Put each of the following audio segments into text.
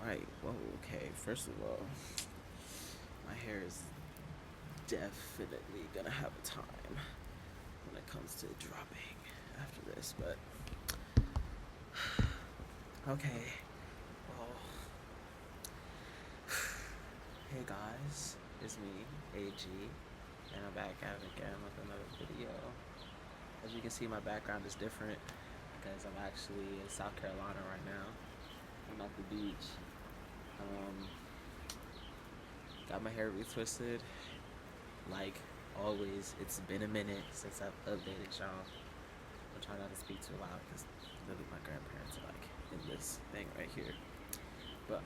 Alright, well, okay, first of all, my hair is definitely gonna have a time when it comes to dropping after this, but okay, well, hey guys, it's me, AG, and I'm back at it again with another video. As you can see, my background is different because I'm actually in South Carolina right now. I'm at the beach. Got my hair retwisted. Like always, it's been a minute since I've updated y'all. I'm trying not to speak too loud because literally my grandparents are like in this thing right here. But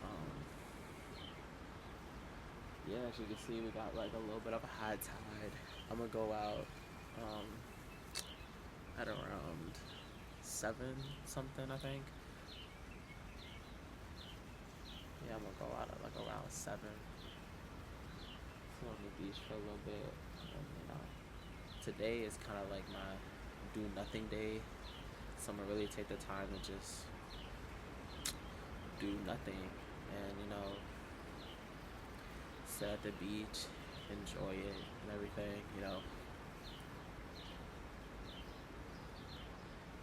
yeah, as you can see, we got like a little bit of a high tide. I'm gonna go out at around 7 something, I think. Yeah, I'm gonna go out at like around 7. Sit on the beach for a little bit. And, today is kind of like my do nothing day. So I'm gonna really take the time to just do nothing and sit at the beach, enjoy it and everything.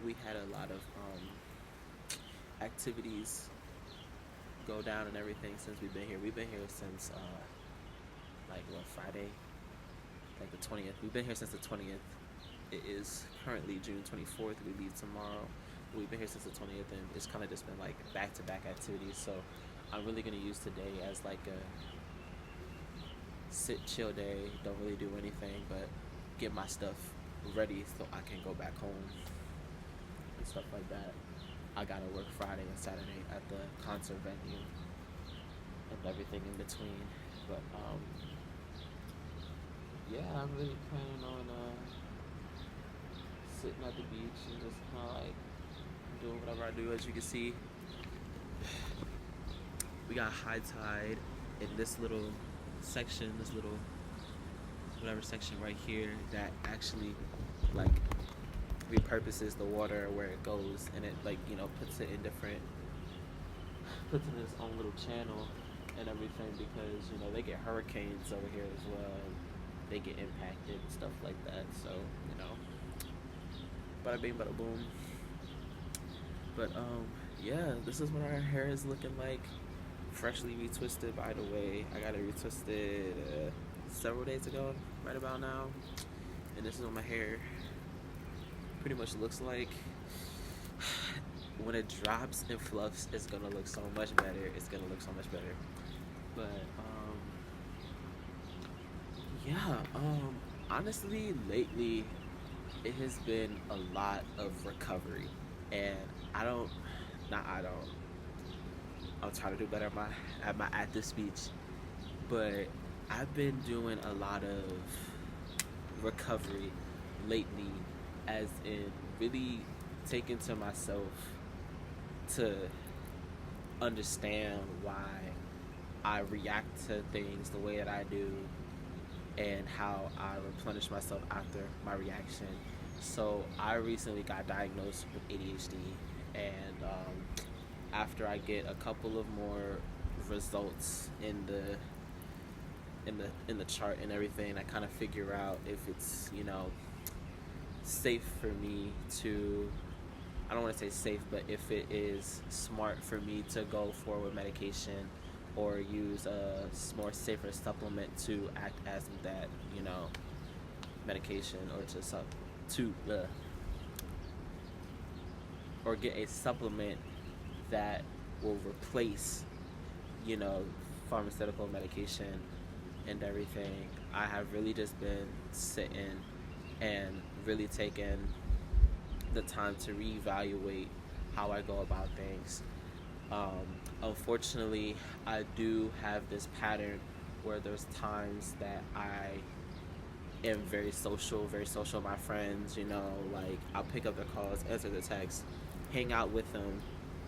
We had a lot of activities go down and everything since we've been here. We've been here since Friday, like the 20th. We've been here since the 20th. It is currently June 24th. We leave tomorrow. We've been here since the 20th, and it's kind of just been like back-to-back activities. So I'm really gonna use today as like a sit chill day. Don't really do anything but get my stuff ready so I can go back home and stuff like that. I gotta work Friday and Saturday at the concert venue and everything in between. But yeah, I'm really planning on sitting at the beach and just kind of like doing whatever I do. As you can see, we got high tide in this little section, this little whatever section right here that actually like repurposes the water where it goes, and it puts it in its own little channel and everything, because they get hurricanes over here as well, and they get impacted and stuff like that. So bada bing bada boom. But yeah, this is what our hair is looking like, freshly retwisted. By the way, I got it retwisted several days ago, right about now, and this is what my hair pretty much looks like. When it drops and fluffs, it's gonna look so much better. But yeah, honestly, lately it has been a lot of recovery, and I'm trying to do better at my active speech, but I've been doing a lot of recovery lately, as in really taking to myself to understand why I react to things the way that I do and how I replenish myself after my reaction. So I recently got diagnosed with ADHD, and after I get a couple of more results in the chart and everything, I kind of figure out if it's safe for me to, I don't want to say safe, but if it is smart for me to go forward with medication or use a more safer supplement to act as that medication, or get a supplement that will replace pharmaceutical medication and everything. I have really just been sitting and really taking the time to reevaluate how I go about things. Unfortunately, I do have this pattern where there's times that I am very social with my friends, like I'll pick up their calls, answer the texts, hang out with them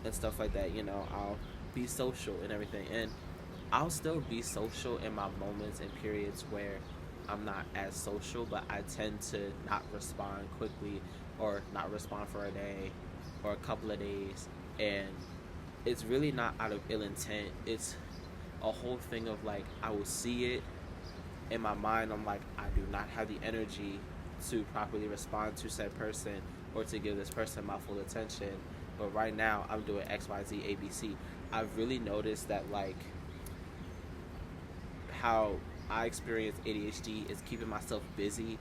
and stuff like that. I'll be social and everything, and I'll still be social in my moments and periods where I'm not as social, but I tend to not respond quickly or not respond for a day or a couple of days, and it's really not out of ill intent. It's a whole thing of like, I will see it in my mind. I'm like, I do not have the energy to properly respond to said person or to give this person my full attention. But right now, I'm doing X, Y, Z, A, B, C. I've really noticed that, like, how I experience ADHD is keeping myself busy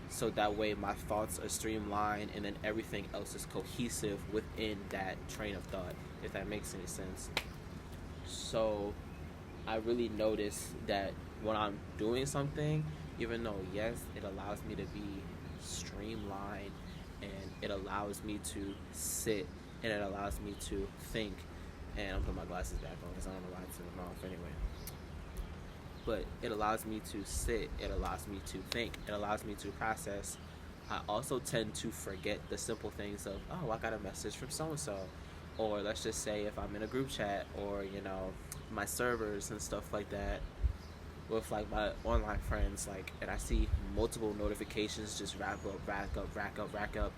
so that way my thoughts are streamlined and then everything else is cohesive within that train of thought, if that makes any sense. So I really notice that when I'm doing something, even though yes, it allows me to be streamlined and it allows me to sit and it allows me to think. And I'm putting my glasses back on because I don't know why I took them off anyway. But it allows me to sit, it allows me to think, it allows me to process. I also tend to forget the simple things of, oh, I got a message from so and so. Or let's just say if I'm in a group chat or, my servers and stuff like that with like my online friends, like, and I see multiple notifications just rack up.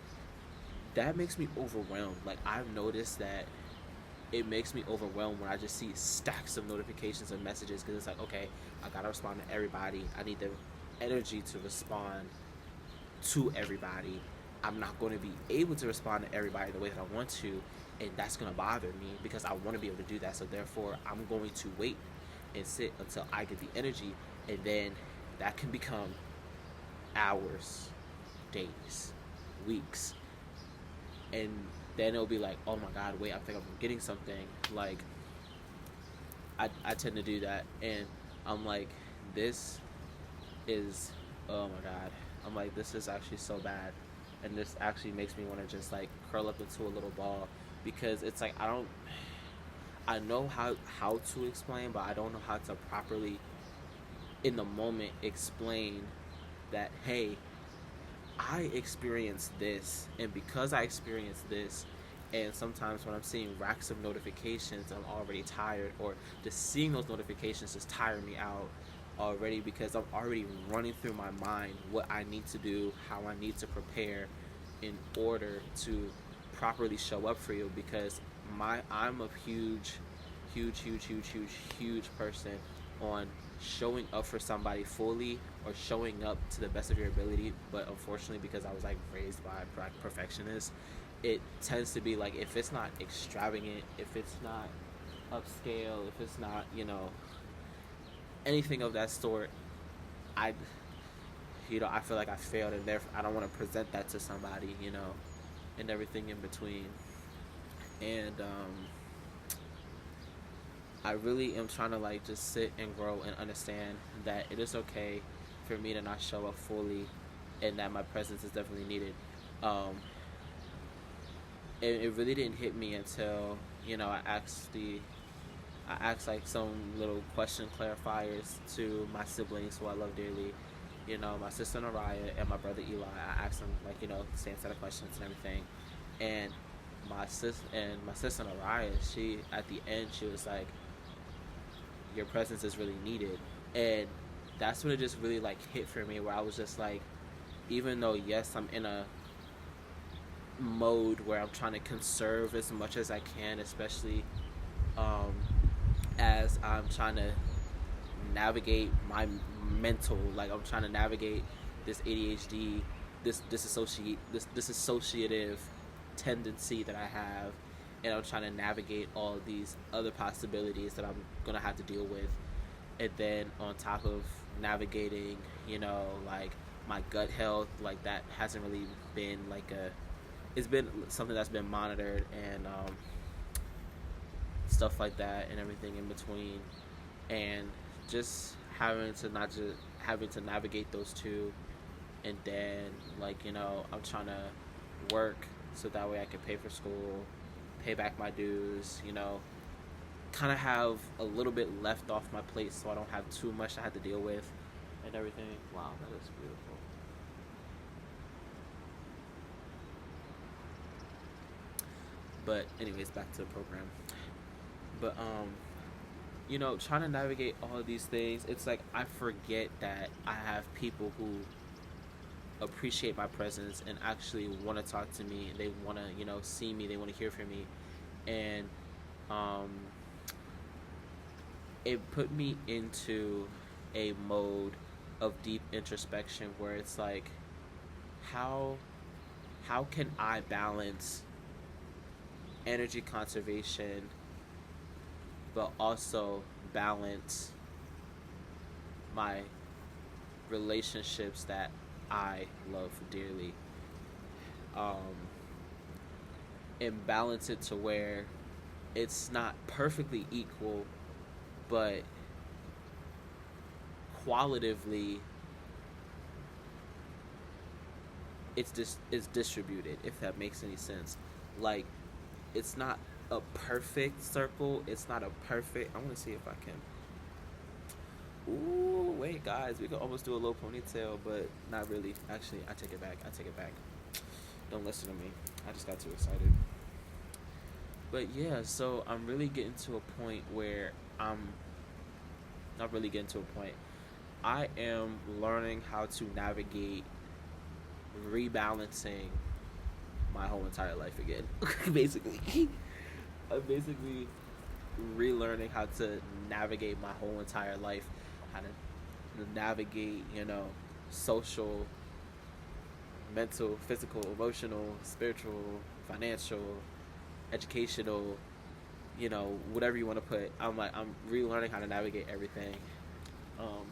That makes me overwhelmed. Like, I've noticed that it makes me overwhelmed when I just see stacks of notifications and messages because it's like, okay, I gotta respond to everybody. I need the energy to respond to everybody. I'm not going to be able to respond to everybody the way that I want to, and that's going to bother me because I want to be able to do that. So therefore, I'm going to wait and sit until I get the energy, and then that can become hours, days, weeks, and then it'll be like, oh my god, wait, I think I'm getting something. Like, I tend to do that, and I'm like, this is, oh my god, I'm like, this is actually so bad, and this actually makes me want to just like curl up into a little ball because it's like I know how to explain, but I don't know how to properly in the moment explain that, hey, I experienced this, and because I experienced this, and sometimes when I'm seeing racks of notifications, I'm already tired, or just seeing those notifications just tire me out already because I'm already running through my mind what I need to do, how I need to prepare in order to properly show up for you because I'm a huge person on showing up for somebody fully or showing up to the best of your ability. But unfortunately, because I was like raised by perfectionists, it tends to be like, if it's not extravagant, if it's not upscale, if it's not anything of that sort, I I feel like I failed, and therefore I don't want to present that to somebody, and everything in between. And I really am trying to like just sit and grow and understand that it is okay for me to not show up fully, and that my presence is definitely needed. Um, and it really didn't hit me until I asked like some little question clarifiers to my siblings who I love dearly. My sister Naraya and my brother Eli. I asked them like same set of questions and everything, and my sister Naraya, she at the end she was like, your presence is really needed. And that's when it just really like hit for me, where I was just like, even though yes, I'm in a mode where I'm trying to conserve as much as I can, especially as I'm trying to navigate my mental, like I'm trying to navigate this ADHD, this dissociative tendency that I have, and I'm trying to navigate all these other possibilities that I'm gonna have to deal with. And then on top of navigating, like my gut health, like that hasn't really been like it's been something that's been monitored, and stuff like that and everything in between, and just having to navigate those two. And then like I'm trying to work so that way I can pay for school, pay back my dues, kind of have a little bit left off my plate so I don't have too much I have to deal with and everything. Wow, that is beautiful. But anyways, back to the program. But trying to navigate all of these things, it's like I forget that I have people who appreciate my presence and actually want to talk to me. They want to see me, they want to hear from me. And um, it put me into a mode of deep introspection where it's like, how how can I balance energy conservation but also balance my relationships that I love dearly, um, and balance it to where it's not perfectly equal, but qualitatively it's distributed, if that makes any sense. Like, it's not a perfect circle. It's not a perfect. I want to see if I can. Ooh, wait, guys, we could almost do a low ponytail, but not really. Actually, I take it back. I take it back. Don't listen to me. I just got too excited. But yeah, so I'm really getting to a point where I'm not really getting to a point. I am learning how to navigate rebalancing my whole entire life again. Basically, I'm basically relearning how to navigate my whole entire life, how to navigate, social, mental, physical, emotional, spiritual, financial, educational, whatever you want to put. I'm relearning how to navigate everything. Um,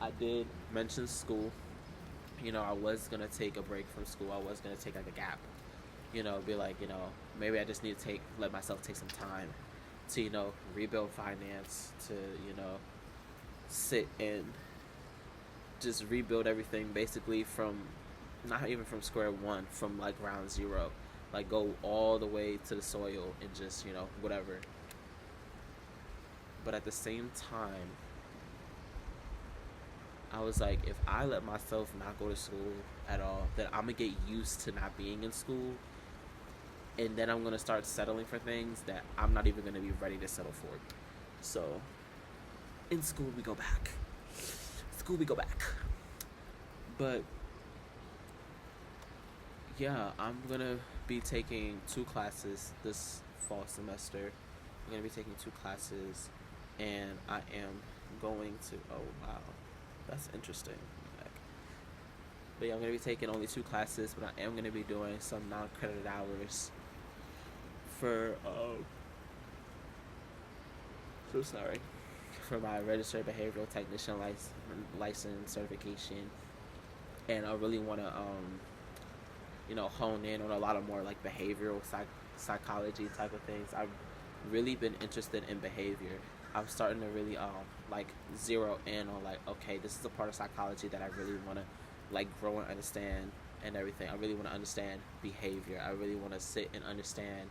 I did mention school. I was gonna take a break from school. I was gonna take like a gap. Be like, maybe I just need to let myself take some time to, rebuild finance, to, sit and just rebuild everything basically from, not even from square one, from like ground zero. Like, go all the way to the soil and just, whatever. But at the same time, I was like, if I let myself not go to school at all, then I'm gonna get used to not being in school, and then I'm gonna start settling for things that I'm not even gonna be ready to settle for. So, in school we go back. School we go back. But yeah, I'm gonna be taking 2 classes this fall semester. I'm gonna be taking 2 classes, and I am going to. Oh wow, that's interesting. But yeah, I'm gonna be taking only 2 classes, but I am gonna be doing some non-credited hours for so sorry, for my registered behavioral technician license certification, and I really want to hone in on a lot of more like behavioral psychology type of things. I've really been interested in behavior. I'm starting to really like zero in on, like, okay, this is a part of psychology that I really want to like grow and understand and everything. I really want to understand behavior. I really want to sit and understand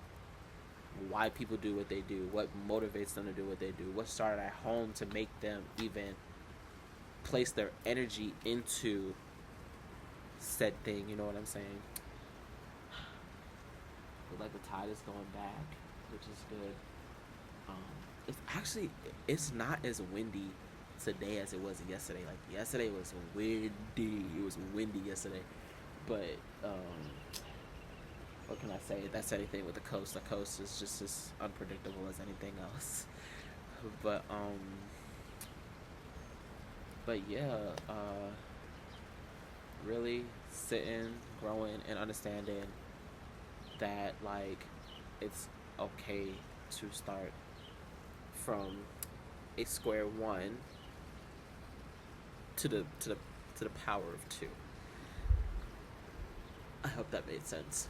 why people do what they do, what motivates them to do what they do, what started at home to make them even place their energy into said thing. You know what I'm saying? But like, the tide is going back, which is good. It's not as windy today as it was yesterday. Like, yesterday was windy. It was windy yesterday, but what can I say? That's anything with the coast. The coast is just as unpredictable as anything else. But yeah, really sitting, growing, and understanding that, like, it's okay to start from a square one to the power of 2. I hope that made sense.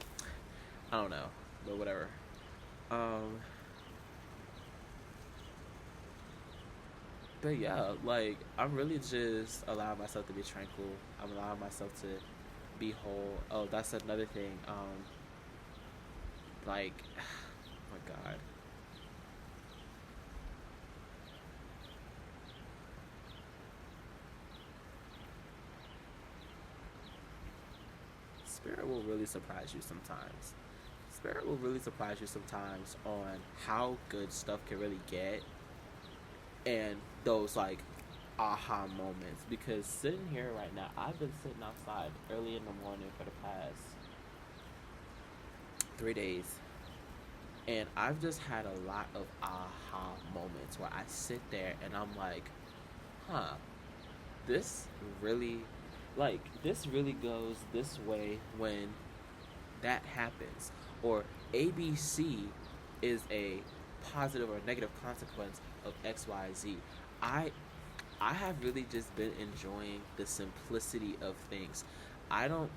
I don't know, but whatever. But yeah, like, I'm really just allowing myself to be tranquil. I'm allowing myself to be whole. Oh, that's another thing. Like, oh my God. Spirit will really surprise you sometimes. Spirit will really surprise you sometimes on how good stuff can really get, and those like aha moments. Because sitting here right now, I've been sitting outside early in the morning for the past 3 days, And I've just had a lot of aha moments where I sit there and I'm like, huh, this really, this really goes this way when that happens. Or ABC is a positive or negative consequence of XYZ. I I have really just been enjoying the simplicity of things. I don't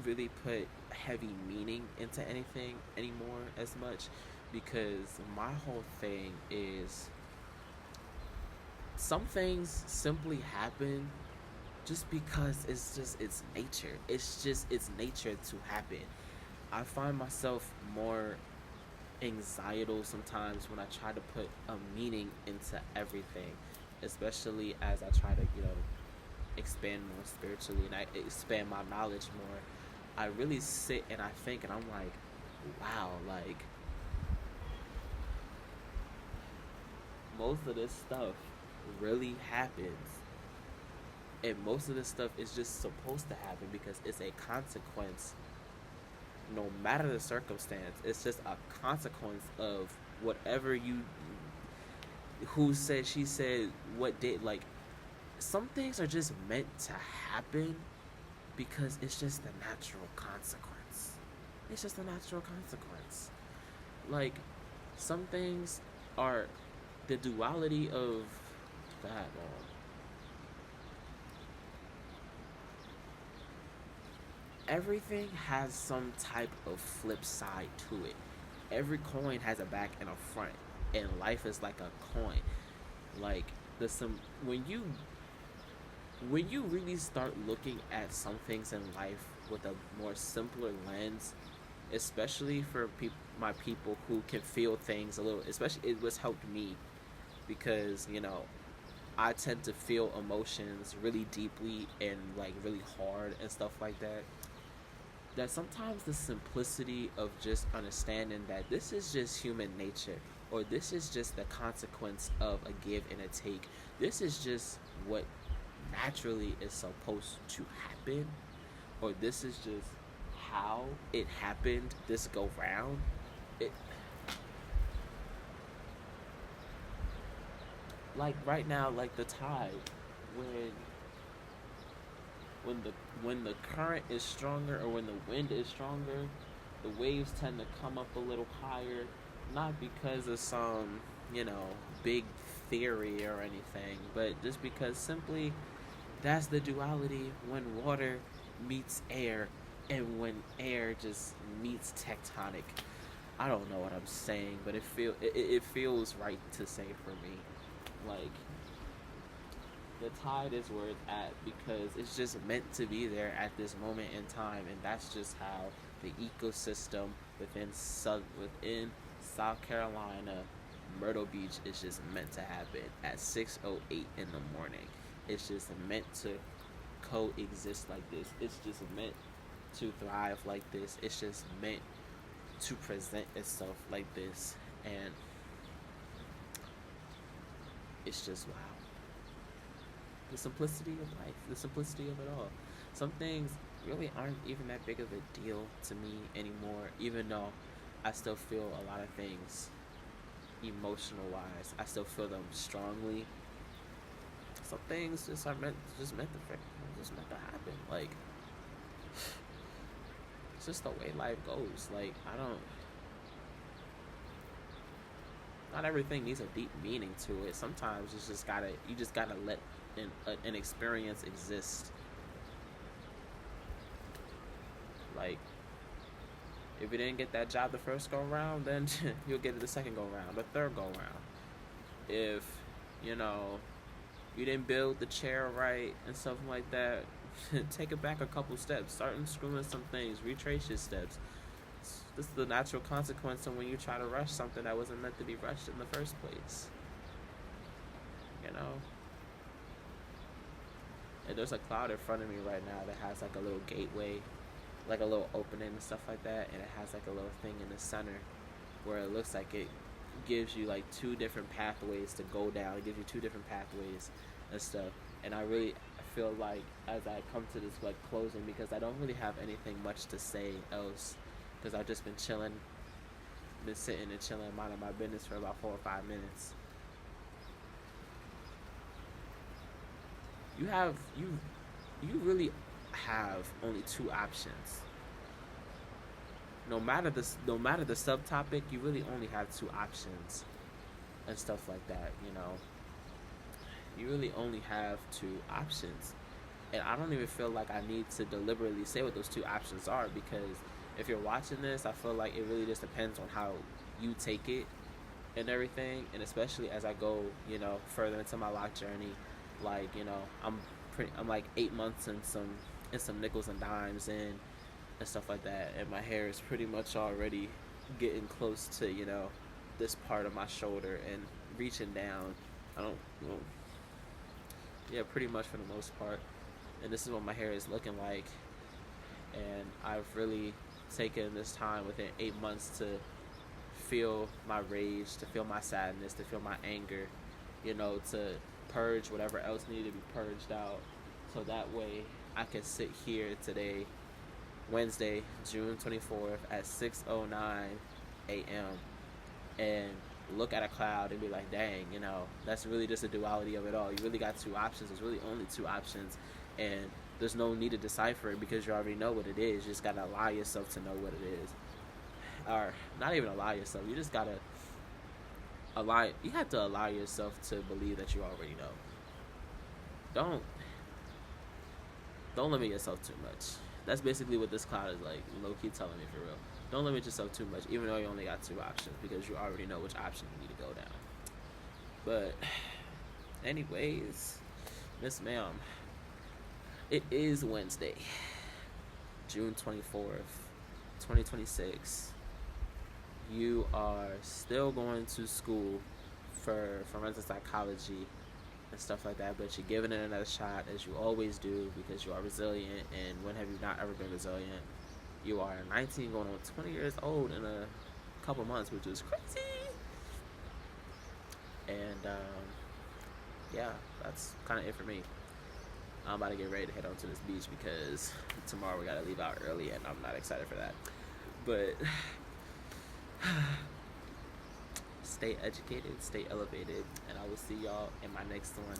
really put heavy meaning into anything anymore as much because my whole thing is some things simply happen just because it's nature. It's just it's nature to happen. I find myself more anxietal sometimes when I try to put a meaning into everything, especially as I try to, expand more spiritually and I expand my knowledge more. I really sit and I think and I'm like, wow, like most of this stuff really happens. And most of this stuff is just supposed to happen because it's a consequence no matter the circumstance. It's just a consequence of whatever you who said she said what did like some things are just meant to happen because it's just the natural consequence. It's just a natural consequence. Like some things are the duality of that. Everything has some type of flip side to it. Every coin has a back and a front, and life is like a coin. Like the some when you really start looking at some things in life with a more simpler lens, especially for my people who can feel things a little, especially it was helped me because I tend to feel emotions really deeply and like really hard and stuff like that. That sometimes the simplicity of just understanding that this is just human nature or this is just the consequence of a give and a take. This is just what naturally is supposed to happen, or this is just how it happened this go round. It like right now, like the tide, when when the when the current is stronger or when the wind is stronger, the waves tend to come up a little higher, not because of some big theory or anything, but just because simply that's the duality when water meets air and when air just meets tectonic. I don't know what I'm saying, but it feels right to say for me. Like the tide is where it's at because it's just meant to be there at this moment in time, and that's just how the ecosystem within South Carolina, Myrtle Beach is just meant to happen at 6:08 in the morning. It's just meant to coexist like this. It's just meant to thrive like this. It's just meant to present itself like this, and it's just wow. The simplicity of life, the simplicity of it all. Some things really aren't even that big of a deal to me anymore, even though I still feel a lot of things emotional wise. I still feel them strongly. Some things just meant to just meant to happen. Like it's just the way life goes. Like I don't not everything needs a deep meaning to it. Sometimes you just gotta let an experience exist. Like if you didn't get that job the first go round, then you'll get it the second go round, the third go round. If you know you didn't build the chair right and stuff like that, take it back a couple steps, start unscrewing some things, retrace your steps. This is the natural consequence of when you try to rush something that wasn't meant to be rushed in the first place. You know? And there's a cloud in front of me right now that has like a little gateway, like a little opening and stuff like that, and it has like a little thing in the center where it looks like it gives you like two different pathways to go down. It gives you two different pathways and stuff. And I really feel like as I come to this like closing, because I don't really have anything much to say else, because I've just been chilling, been sitting and chilling, minding my business for about 4 or 5 minutes. You have you really have only two options. No matter the subtopic, you really only have two options and stuff like that. You really only have two options, and I don't even feel like I need to deliberately say what those two options are, because if you're watching this, I feel like it really just depends on how you take it and everything, and especially as I go, further into my lock journey, like I'm like 8 months in some nickels and dimes and stuff like that, and my hair is pretty much already getting close to this part of my shoulder and reaching down. I don't, yeah, pretty much for the most part, and this is what my hair is looking like, and I've really taken this time within 8 months to feel my rage, to feel my sadness, to feel my anger, to purge whatever else needed to be purged out, so that way I can sit here today, Wednesday, June 24th at 6:09 a.m. and look at a cloud and be like, dang, that's really just a duality of it all. You really got two options. There's really only two options, and there's no need to decipher it because you already know what it is. You just gotta allow yourself to know what it is, or not even allow yourself. You just gotta allow. You have to allow yourself to believe that you already know. Don't limit yourself too much. That's basically what this cloud is like, low-key telling me, for real. Don't limit yourself too much, even though you only got two options, because you already know which option you need to go down. But anyways, Miss Ma'am, it is Wednesday, June 24th, 2026. You are still going to school for forensic psychology and stuff like that, but you're giving it another shot, as you always do, because you are resilient. And when have you not ever been resilient? You are 19 going on 20 years old in a couple months, which is crazy. And yeah, that's kind of it for me. I'm about to get ready to head on to this beach because tomorrow we gotta leave out early, and I'm not excited for that. But stay educated, stay elevated, and I will see y'all in my next one.